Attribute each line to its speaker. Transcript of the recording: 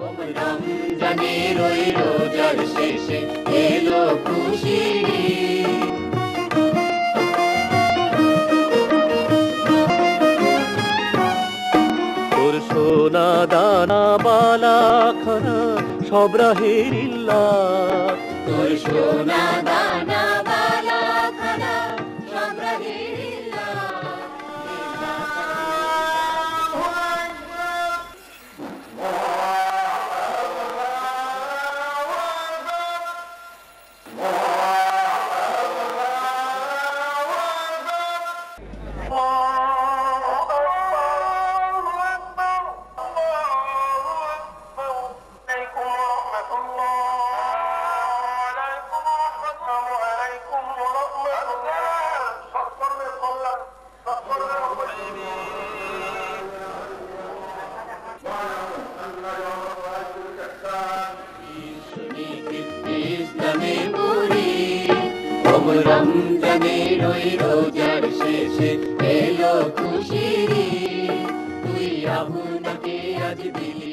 Speaker 1: রমজানের ওই রোজার শেষে এলো খুশির ঈদ।
Speaker 2: তোর সোনা দানা বালা খানা সব রাহেরিল্লাহ,
Speaker 1: তোর সোনা দানা বালা খানা সব রাহেরিল্লাহ। ইসলামে পুরি রমজানের ওই রোজার শেষে এলো খুশির ঈদ। তুই আপনাকে আজ দিলি